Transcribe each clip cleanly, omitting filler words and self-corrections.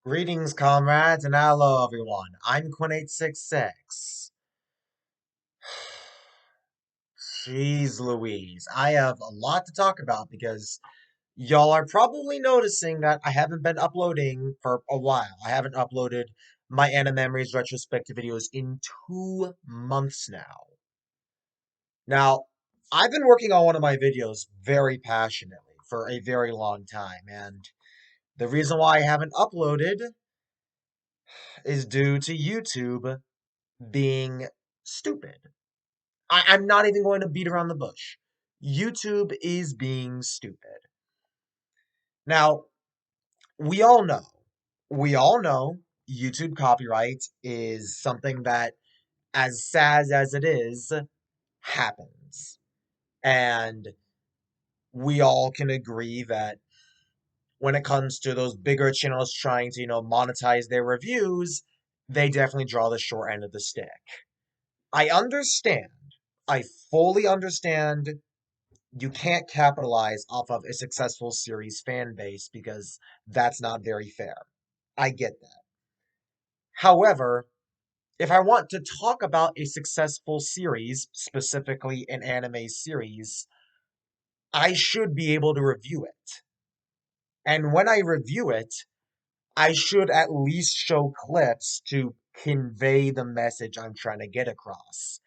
Greetings, comrades, and hello, everyone. I'm Quinn866. Jeez Louise, I have a lot to talk about because y'all are probably noticing that I haven't been uploading for a while. I haven't uploaded my Animemories retrospective videos in 2 months now. Now, I've been working on one of my videos very passionately for a very long time, and the reason why I haven't uploaded is due to YouTube being stupid. I'm not even going to beat around the bush. YouTube is being stupid. Now, we all know, we all know YouTube copyright is something that, as sad as it is, happens. And we all can agree that when it comes to those bigger channels trying to, monetize their reviews, they definitely draw the short end of the stick. I understand. I fully understand you can't capitalize off of a successful series fan base because that's not very fair. I get that. However, if I want to talk about a successful series, specifically an anime series, I should be able to review it. And when I review it, I should at least show clips to convey the message I'm trying to get across.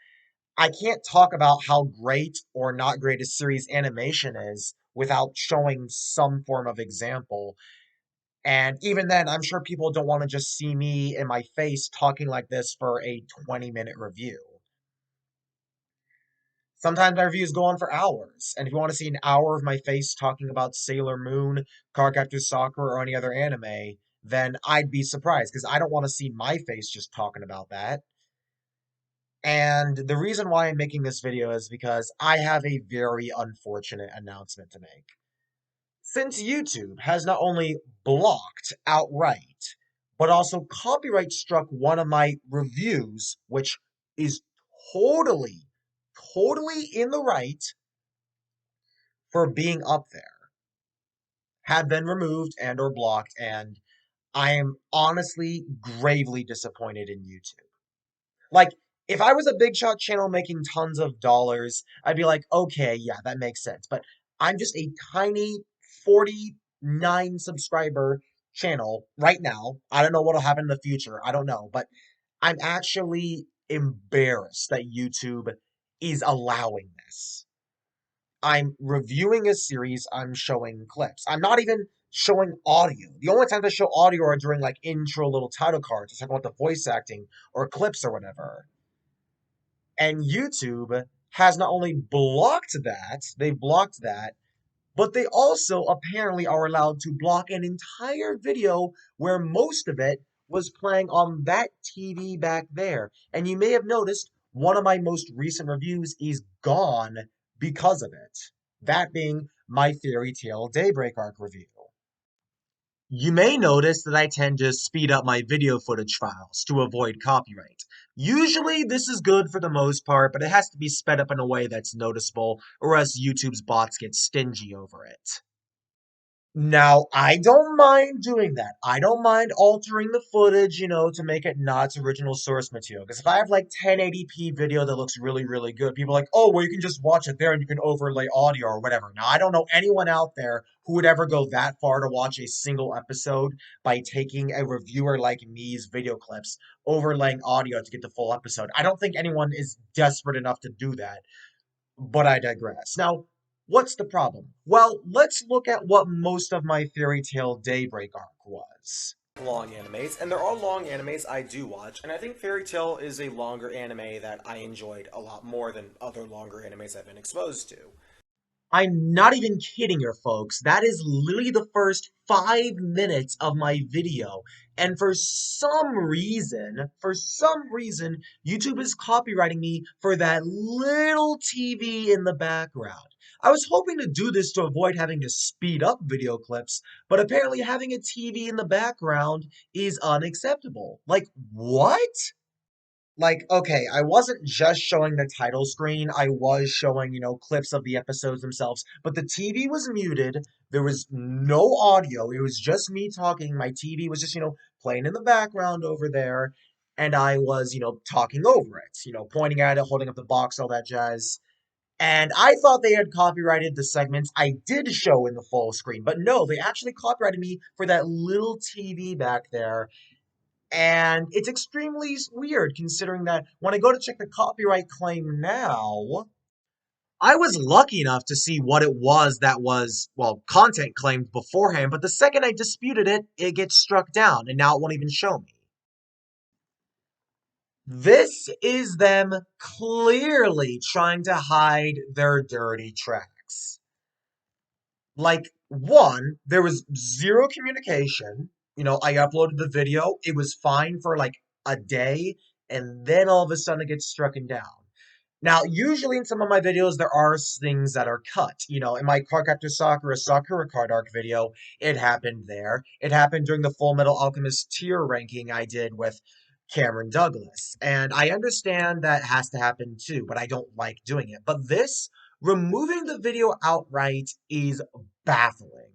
I can't talk about how great or not great a series animation is without showing some form of example. And even then, I'm sure people don't want to just see me in my face talking like this for a 20-minute review. Sometimes my reviews go on for hours, and if you want to see an hour of my face talking about Sailor Moon, Cardcaptor Sakura, or any other anime, then I'd be surprised, because I don't want to see my face just talking about that. And the reason why I'm making this video is because I have a very unfortunate announcement to make. Since YouTube has not only blocked outright, but also copyright struck one of my reviews, which is totally, totally in the right for being up there, have been removed and or blocked, and I am honestly gravely disappointed in YouTube. Like, if I was a big shot channel making tons of dollars, I'd be like, okay, yeah, that makes sense. But I'm just a tiny 49 subscriber channel right now. I don't know what'll happen in the future. I don't know. But I'm actually embarrassed that YouTube is allowing this. I'm reviewing a series, I'm showing clips. I'm not even showing audio. The only times I show audio are during like intro little title cards to talk about the voice acting or clips or whatever. And YouTube has not only blocked that, they blocked that, but they also apparently are allowed to block an entire video where most of it was playing on that TV back there. And you may have noticed one of my most recent reviews is gone because of it. That being my Fairy Tail Daybreak Arc review. You may notice that I tend to speed up my video footage files to avoid copyright. Usually this is good for the most part, but it has to be sped up in a way that's noticeable, or else YouTube's bots get stingy over it. Now, I don't mind doing that. I don't mind altering the footage, to make it not its original source material. Because if I have like 1080p video that looks really, really good, people are like, oh, well, you can just watch it there and you can overlay audio or whatever. Now, I don't know anyone out there who would ever go that far to watch a single episode by taking a reviewer like me's video clips, overlaying audio to get the full episode. I don't think anyone is desperate enough to do that, but I digress. Now, what's the problem? Well, let's look at what most of my Fairy Tail Daybreak arc was. Long animes, and there are long animes I do watch, and I think Fairy Tail is a longer anime that I enjoyed a lot more than other longer animes I've been exposed to. I'm not even kidding you, folks. That is literally the first 5 minutes of my video. And for some reason, YouTube is copywriting me for that little TV in the background. I was hoping to do this to avoid having to speed up video clips, but apparently having a TV in the background is unacceptable. Like, what? Like, okay, I wasn't just showing the title screen, I was showing, clips of the episodes themselves, but the TV was muted. There was no audio. It was just me talking. My TV was just, playing in the background over there, and I was, talking over it, pointing at it, holding up the box, all that jazz. And I thought they had copyrighted the segments I did show in the full screen, but no, they actually copyrighted me for that little TV back there. And it's extremely weird considering that when I go to check the copyright claim now, I was lucky enough to see what it was that was, well, content claimed beforehand, but the second I disputed it, it gets struck down, and now it won't even show me. This is them clearly trying to hide their dirty tracks. Like, one, there was zero communication. I uploaded the video, it was fine for like a day, and then all of a sudden it gets stricken down. Now, usually in some of my videos, there are things that are cut. In my Cardcaptor Sakura Sakura Card Arc video, it happened there. It happened during the Full Metal Alchemist tier ranking I did with Cameron Douglas. And I understand that has to happen too, but I don't like doing it. But this, removing the video outright, is baffling.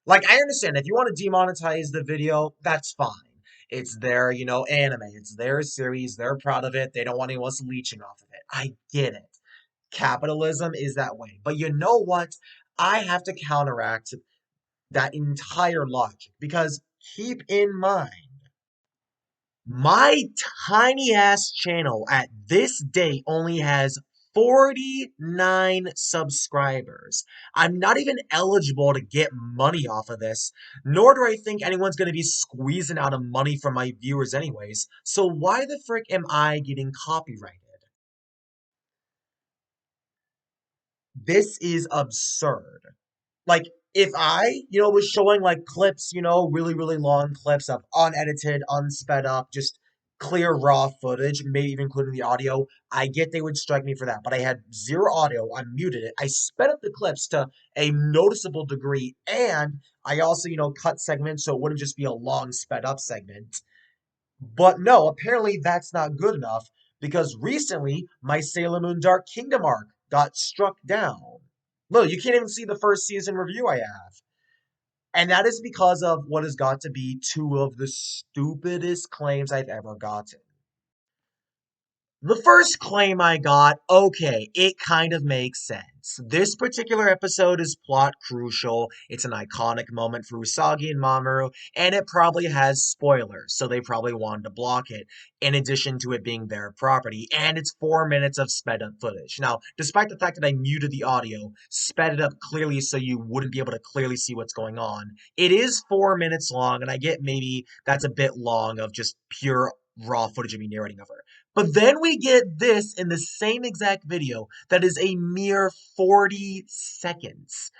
Like, I understand if you want to demonetize the video, that's fine. It's their, anime. It's their series. They're proud of it. They don't want anyone else leeching off of it. I get it. Capitalism is that way. But you know what? I have to counteract that entire logic because keep in mind, my tiny ass channel at this date only has 49 subscribers. I'm not even eligible to get money off of this, nor do I think anyone's going to be squeezing out of money from my viewers anyways. So why the frick am I getting copyrighted? This is absurd. Like, if I, was showing like clips, really, really long clips of unedited, unsped up, just clear raw footage, maybe even including the audio, I get they would strike me for that. But I had zero audio, I muted it, I sped up the clips to a noticeable degree, and I also, cut segments so it wouldn't just be a long sped up segment. But no, apparently that's not good enough because recently my Sailor Moon Dark Kingdom arc got struck down. Look, you can't even see the first season review I have. And that is because of what has got to be two of the stupidest claims I've ever gotten. The first claim I got, okay, it kind of makes sense. This particular episode is plot crucial. It's an iconic moment for Usagi and Mamoru, and it probably has spoilers, so they probably wanted to block it, in addition to it being their property, and it's 4 minutes of sped up footage. Now, despite the fact that I muted the audio, sped it up clearly so you wouldn't be able to clearly see what's going on, it is 4 minutes long, and I get maybe that's a bit long of just pure raw footage of me narrating over it. But then we get this in the same exact video that is a mere 40 seconds.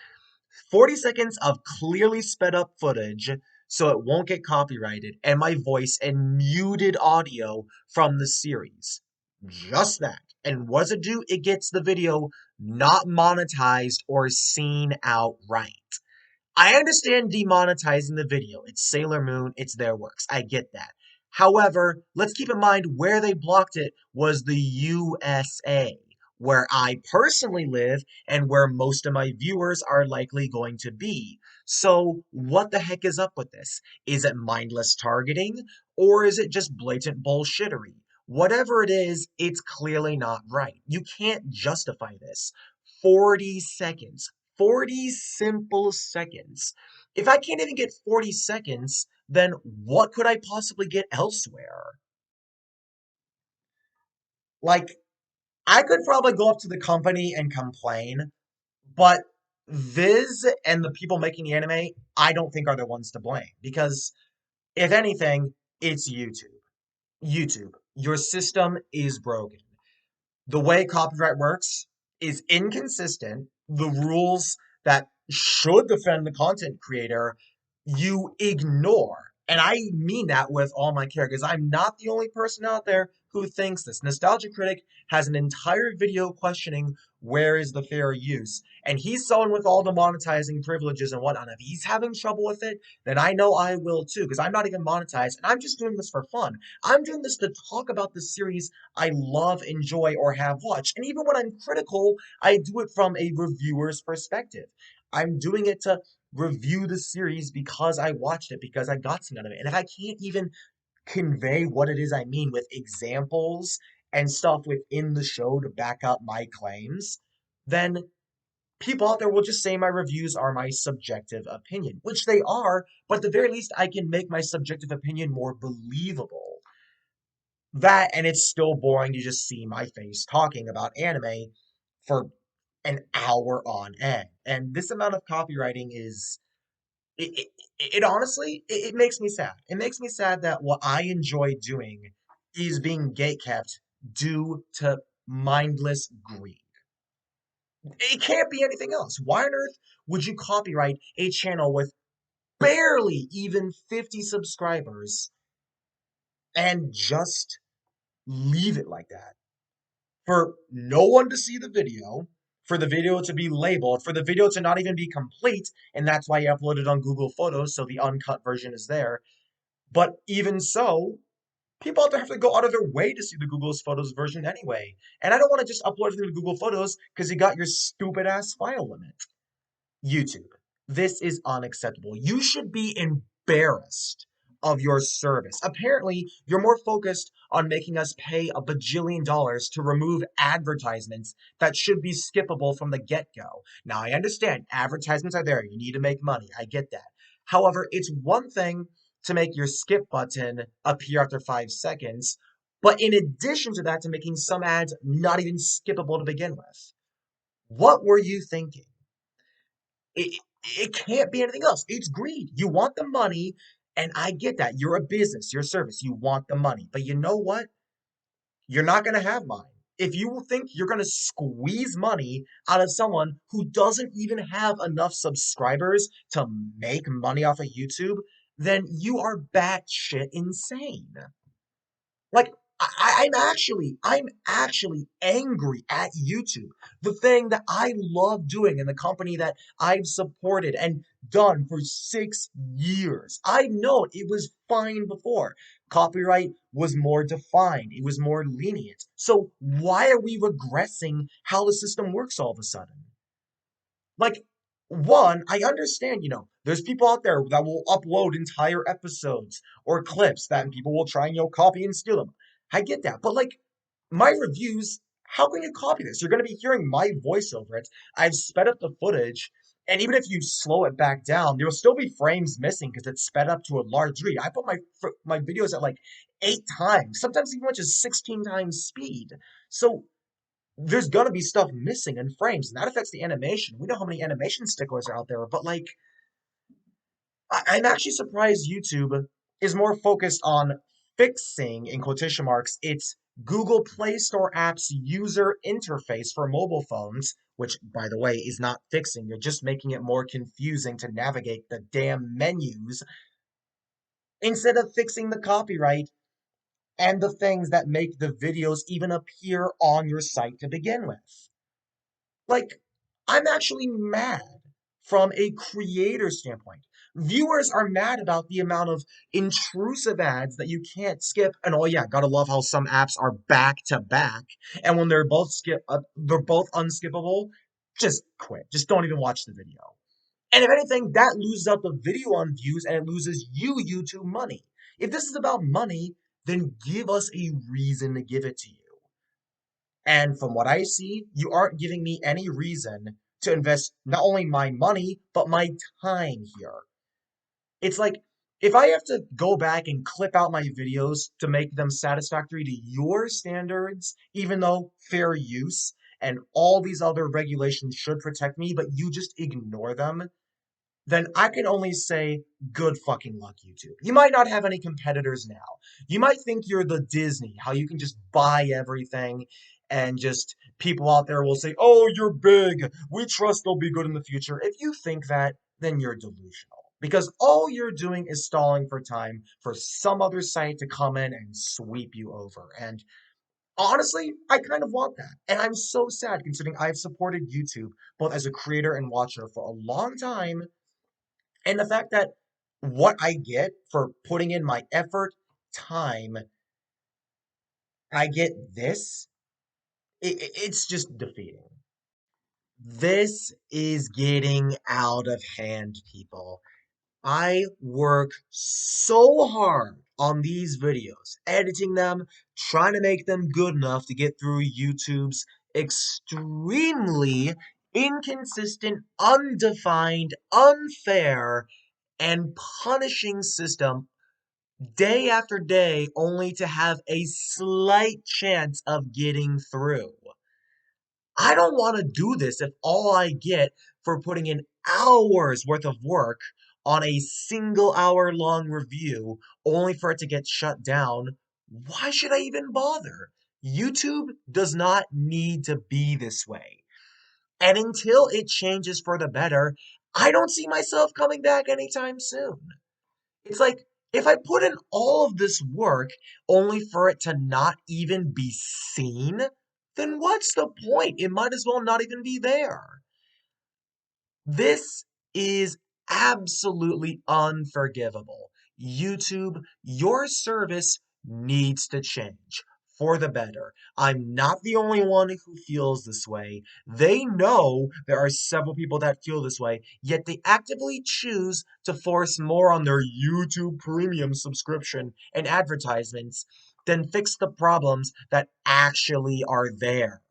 40 seconds of clearly sped up footage so it won't get copyrighted, and my voice and muted audio from the series. Just that. And what does it do? It gets the video not monetized or seen outright. I understand demonetizing the video. It's Sailor Moon, it's their works. I get that. However, let's keep in mind where they blocked it was the USA, where I personally live and where most of my viewers are likely going to be. So, what the heck is up with this? Is it mindless targeting or is it just blatant bullshittery? Whatever it is, it's clearly not right. You can't justify this. 40 seconds. 40 simple seconds. If I can't even get 40 seconds, then what could I possibly get elsewhere? Like, I could probably go up to the company and complain, but Viz and the people making the anime, I don't think are the ones to blame. Because, if anything, it's YouTube. YouTube, your system is broken. The way copyright works is inconsistent. The rules that should defend the content creator, you ignore. And I mean that with all my care, because I'm not the only person out there who thinks this. Nostalgia Critic has an entire video questioning where is the fair use, and he's someone with all the monetizing privileges and whatnot. If he's having trouble with it, then I know I will too, because I'm not even monetized, and I'm just doing this for fun. I'm doing this to talk about the series I love, enjoy, or have watched. And even when I'm critical, I do it from a reviewer's perspective. I'm doing it to review the series because I watched it, because I got something out of it. And if I can't even convey what it is I mean with examples and stuff within the show to back up my claims, then people out there will just say my reviews are my subjective opinion, which they are, but at the very least, I can make my subjective opinion more believable. That, and it's still boring to just see my face talking about anime for an hour on end. And this amount of copywriting is it honestly it makes me sad. It makes me sad that what I enjoy doing is being gatekept due to mindless greed. It can't be anything else. Why on earth would you copyright a channel with barely even 50 subscribers and just leave it like that? For no one to see the video, for the video to be labeled, for the video to not even be complete, and that's why you upload it on Google Photos, so the uncut version is there. But even so, people out there have to go out of their way to see the Google Photos version anyway. And I don't want to just upload it to Google Photos because you got your stupid ass file limit. YouTube, this is unacceptable. You should be embarrassed of your service. Apparently, you're more focused on making us pay a bajillion dollars to remove advertisements that should be skippable from the get-go. Now, I understand advertisements are there. You need to make money. I get that. However, it's one thing to make your skip button appear after 5 seconds, but in addition to that, to making some ads not even skippable to begin with. What were you thinking? It it can't be anything else. It's greed. You want the money, and I get that. You're a business, you're a service. You want the money. But you know what? You're not going to have mine. If you think you're going to squeeze money out of someone who doesn't even have enough subscribers to make money off of YouTube, then you are batshit insane. Like I'm actually angry at YouTube. The thing that I love doing and the company that I've supported and done for 6 years. I know it was fine before. Copyright was more defined. It was more lenient. So why are we regressing how the system works all of a sudden? Like, one, I understand, there's people out there that will upload entire episodes or clips that people will try and, copy and steal them. I get that. But, like, my reviews, how can you copy this? You're going to be hearing my voice over it. I've sped up the footage. And even if you slow it back down, there'll still be frames missing because it's sped up to a large degree. I put my videos at like 8 times, sometimes even much as 16 times speed. So there's gonna be stuff missing in frames, and that affects the animation. We know how many animation sticklers are out there, but like, I'm actually surprised YouTube is more focused on fixing, in quotation marks, its Google Play Store app's user interface for mobile phones, which, by the way, is not fixing. You're just making it more confusing to navigate the damn menus instead of fixing the copyright and the things that make the videos even appear on your site to begin with. Like, I'm actually mad from a creator standpoint. Viewers are mad about the amount of intrusive ads that you can't skip. And oh yeah, gotta love how some apps are back to back. And when they're both unskippable. Just quit. Just don't even watch the video. And if anything, that loses out the video on views and it loses you, YouTube, money. If this is about money, then give us a reason to give it to you. And from what I see, you aren't giving me any reason to invest not only my money, but my time here. It's like, if I have to go back and clip out my videos to make them satisfactory to your standards, even though fair use and all these other regulations should protect me, but you just ignore them, then I can only say good fucking luck, YouTube. You might not have any competitors now. You might think you're the Disney, how you can just buy everything and just people out there will say, oh, you're big. We trust they'll be good in the future. If you think that, then you're delusional. because all you're doing is stalling for time for some other site to come in and sweep you over. And honestly, I kind of want that. And I'm so sad considering I've supported YouTube both as a creator and watcher for a long time. And the fact that what I get for putting in my effort, time, I get this, it's just defeating. This is getting out of hand, people. I work so hard on these videos, editing them, trying to make them good enough to get through YouTube's extremely inconsistent, undefined, unfair, and punishing system day after day, only to have a slight chance of getting through. I don't want to do this if all I get for putting in hours worth of work on a single hour long review only for it to get shut down. Why should I even bother? YouTube does not need to be this way. And until it changes for the better, I don't see myself coming back anytime soon. It's like if I put in all of this work only for it to not even be seen, then what's the point? It might as well not even be there. This is absolutely unforgivable. YouTube, your service needs to change for the better. I'm not the only one who feels this way. They know there are several people that feel this way, yet they actively choose to force more on their YouTube Premium subscription and advertisements than fix the problems that actually are there.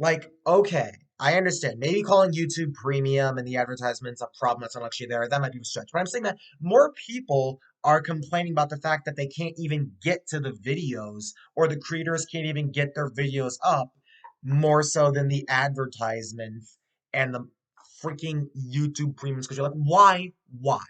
Like, okay, I understand. Maybe calling YouTube Premium and the advertisements a problem that's not actually there, that might be a stretch. But I'm saying that more people are complaining about the fact that they can't even get to the videos or the creators can't even get their videos up more so than the advertisements and the freaking YouTube premiums. Because you're like, why? Why?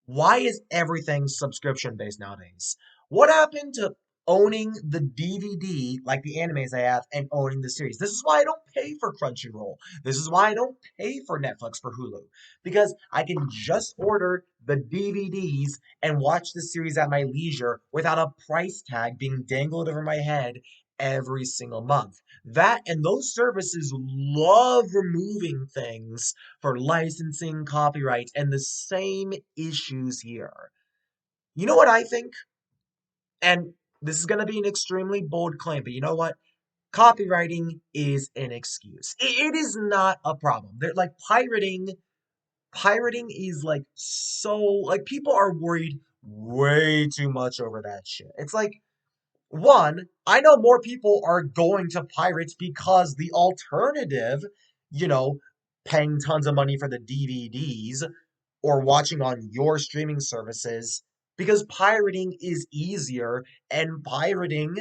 Why is everything subscription based nowadays? What happened to owning the DVD like the animes I have and owning the series? This is why I don't pay for Crunchyroll. This is why I don't pay for Netflix for Hulu. Because I can just order the DVDs and watch the series at my leisure without a price tag being dangled over my head every single month. That and those services love removing things for licensing, copyright, and the same issues here. You know what I think? And this is going to be an extremely bold claim, but you know what? Copywriting is an excuse. It is not a problem. They're like pirating is like so like people are worried way too much over that shit. It's like one, I know more people are going to pirates because the alternative, you know, paying tons of money for the DVDs or watching on your streaming services, because pirating is easier and pirating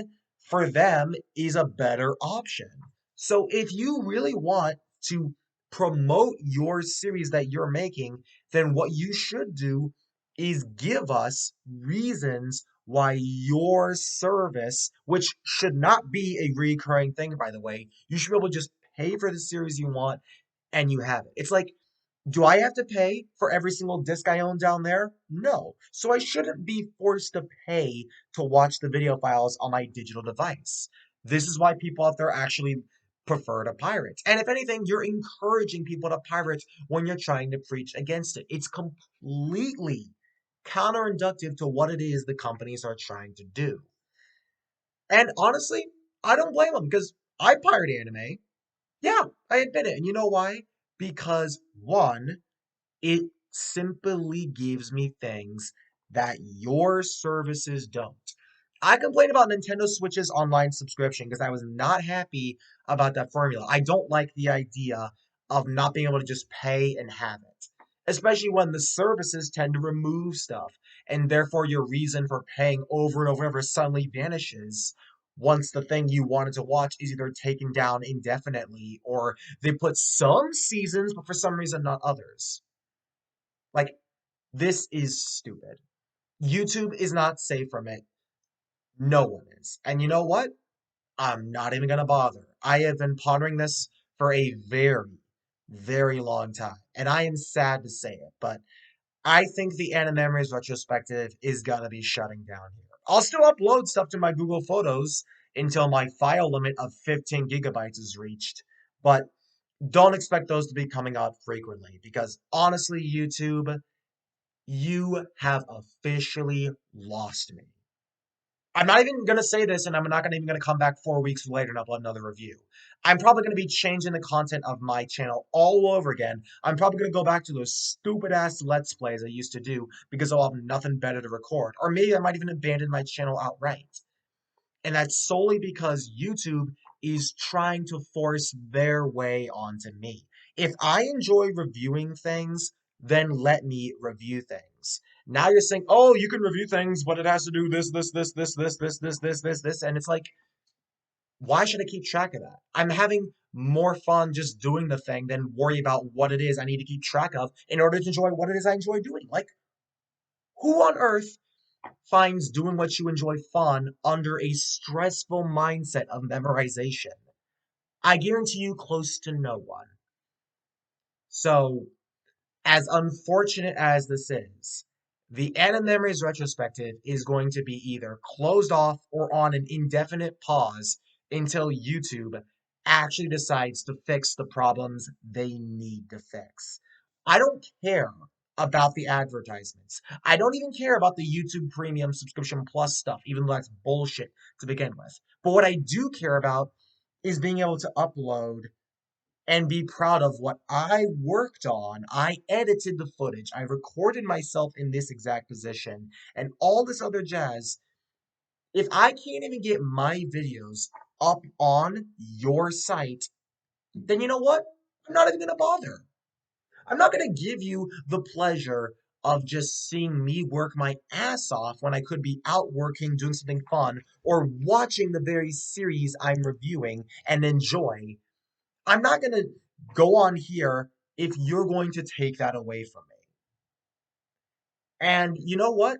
for them is a better option. So if you really want to promote your series that you're making, then what you should do is give us reasons why your service, which should not be a recurring thing, by the way, you should be able to just pay for the series you want and you have it. It's like, do I have to pay for every single disc I own down there? No. So I shouldn't be forced to pay to watch the video files on my digital device. This is why people out there actually prefer to pirate. And if anything, you're encouraging people to pirate when you're trying to preach against it. It's completely counterinductive to what it is the companies are trying to do. And honestly, I don't blame them because I pirate anime. Yeah, I admit it. And you know why? Because one, it simply gives me things that your services don't. I complained about Nintendo Switch's online subscription because I was not happy about that formula. I don't like the idea of not being able to just pay and have it, especially when the services tend to remove stuff, and therefore your reason for paying over and over and over suddenly vanishes once the thing you wanted to watch is either taken down indefinitely or they put some seasons, but for some reason not others. Like, this is stupid. YouTube is not safe from it. No one is. And you know what? I'm not even gonna bother. I have been pondering this for a very, very long time. And I am sad to say it, but I think the Animemories retrospective is gonna be shutting down here. I'll still upload stuff to my Google Photos until my file limit of 15 gigabytes is reached, but don't expect those to be coming out frequently because honestly, YouTube, you have officially lost me. I'm not even gonna say this, and I'm not gonna even gonna come back 4 weeks later and upload another review. I'm probably gonna be changing the content of my channel all over again. I'm probably gonna go back to those stupid ass Let's Plays I used to do because I'll have nothing better to record. Or maybe I might even abandon my channel outright. And that's solely because YouTube is trying to force their way onto me. If I enjoy reviewing things, then let me review things. Now you're saying, oh, you can review things, but it has to do this. And it's like, why should I keep track of that? I'm having more fun just doing the thing than worry about what it is I need to keep track of in order to enjoy what it is I enjoy doing. Like, who on earth finds doing what you enjoy fun under a stressful mindset of memorization? I guarantee you close to no one. So, as unfortunate as this is, the Animemories retrospective is going to be either closed off or on an indefinite pause until YouTube actually decides to fix the problems they need to fix. I don't care about the advertisements. I don't even care about the YouTube Premium Subscription Plus stuff, even though that's bullshit to begin with. But what I do care about is being able to upload and be proud of what I worked on. I edited the footage. I recorded myself in this exact position and all this other jazz. If I can't even get my videos up on your site, then you know what? I'm not even going to bother. I'm not going to give you the pleasure of just seeing me work my ass off when I could be out working, doing something fun, or watching the very series I'm reviewing and enjoy. I'm not going to go on here if you're going to take that away from me. And you know what?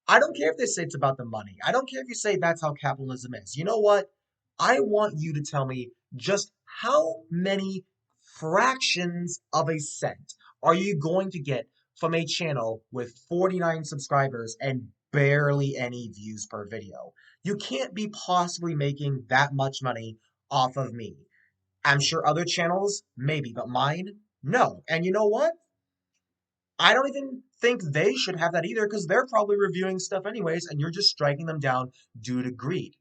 I don't care if they say it's about the money. I don't care if you say that's how capitalism is. You know what? I want you to tell me just how many fractions of a cent are you going to get from a channel with 49 subscribers and barely any views per video. You can't be possibly making that much money off of me. I'm sure other channels, maybe, but mine, no. And you know what? I don't even think they should have that either because they're probably reviewing stuff anyways, and you're just striking them down due to greed.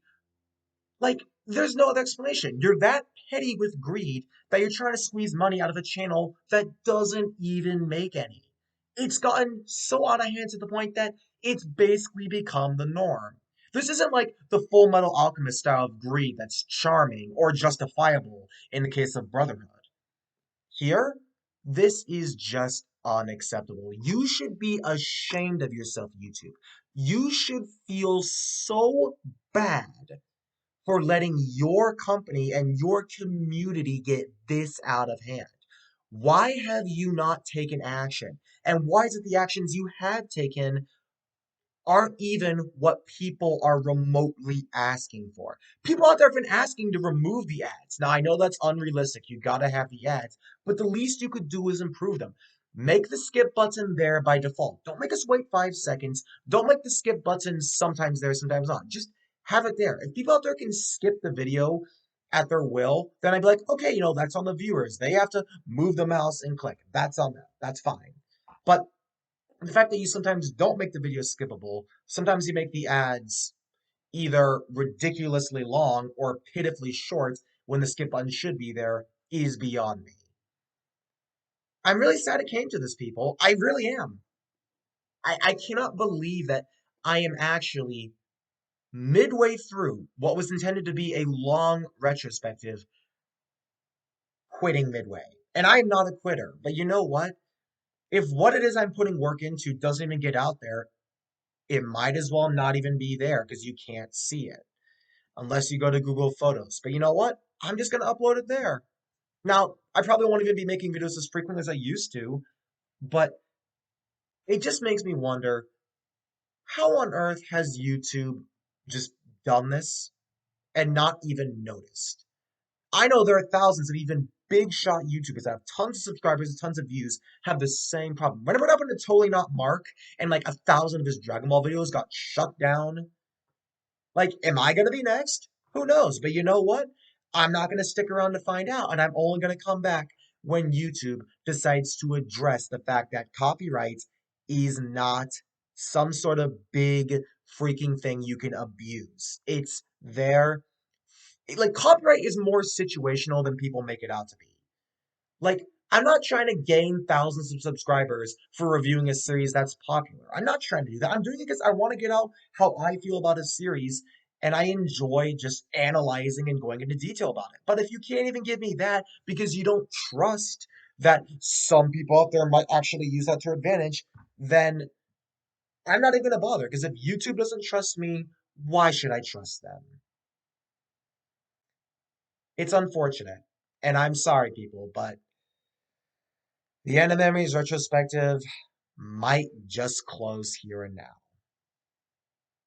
Like, there's no other explanation. You're that petty with greed that you're trying to squeeze money out of a channel that doesn't even make any. It's gotten so out of hand to the point that it's basically become the norm. This isn't like the Full Metal Alchemist style of greed that's charming or justifiable in the case of Brotherhood. Here, this is just unacceptable. You should be ashamed of yourself, YouTube. You should feel so bad for letting your company and your community get this out of hand. Why have you not taken action? And why is it the actions you have taken aren't even what people are remotely asking for? People out there have been asking to remove the ads. Now, I know that's unrealistic. You gotta have the ads, but the least you could do is improve them. Make the skip button there by default. Don't make us wait 5 seconds. Don't make the skip button sometimes there, sometimes not. Just have it there. If people out there can skip the video at their will, then I'd be like, okay, that's on the viewers. They have to move the mouse and click. That's on them. That's fine. But the fact that you sometimes don't make the video skippable, sometimes you make the ads either ridiculously long or pitifully short when the skip button should be there is beyond me. I'm really sad it came to this, people. I really am. I cannot believe that I am actually midway through what was intended to be a long retrospective, quitting midway. And I am not a quitter, but you know what? If what it is I'm putting work into doesn't even get out there, it might as well not even be there because you can't see it unless you go to Google Photos. But you know what? I'm just going to upload it there. Now, I probably won't even be making videos as frequently as I used to, but it just makes me wonder how on earth has YouTube just done this and not even noticed? I know there are thousands of even big shot YouTubers that have tons of subscribers and tons of views have the same problem. Remember what happened to Totally Not Mark and like 1,000 of his Dragon Ball videos got shut down? Like, am I gonna be next? Who knows? But you know what? I'm not gonna stick around to find out, and I'm only gonna come back when YouTube decides to address the fact that copyright is not some sort of big freaking thing you can abuse. It's there. Like, copyright is more situational than people make it out to be. Like, I'm not trying to gain thousands of subscribers for reviewing a series that's popular. I'm not trying to do that. I'm doing it because I want to get out how I feel about a series, and I enjoy just analyzing and going into detail about it. But if you can't even give me that because you don't trust that some people out there might actually use that to their advantage, then I'm not even gonna bother. Because if YouTube doesn't trust me, why should I trust them? It's unfortunate. And I'm sorry, people, but the Animemeries retrospective might just close here and now.